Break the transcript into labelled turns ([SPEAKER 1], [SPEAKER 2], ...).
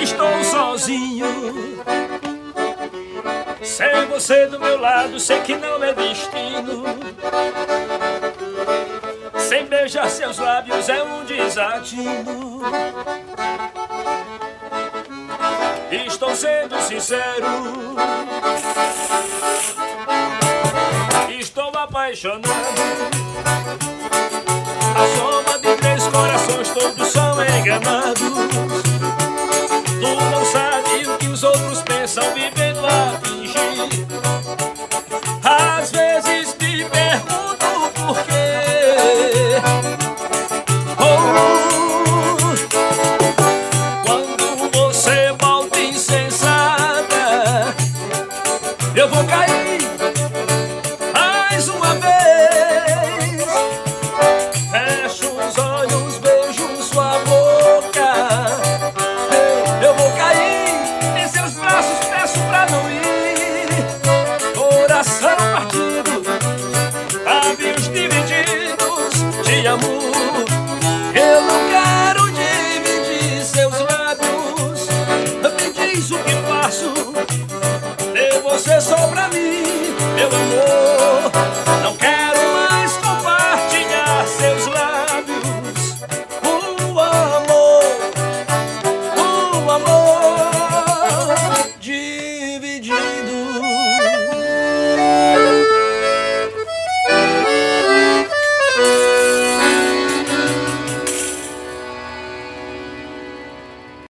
[SPEAKER 1] Estou sozinho, sem você do meu lado, sei que não é destino. Sem beijar seus lábios é um desatino. Estou sendo sincero, estou apaixonado. A soma de 3 corações, todos são enganados. Tu não sabe o que os outros pensam, vivendo a fingir. Às vezes me pergunto por quê. Quando você volta insensata, eu vou cair mais uma vez. Fecho os olhos, beijo sua boca. Eu vou cair em seus braços, peço pra não ir. Coração partido, lábios divididos. Te amo, eu não quero dividir seus lábios. Me diz o que faço, ter você só pra mim, meu amor.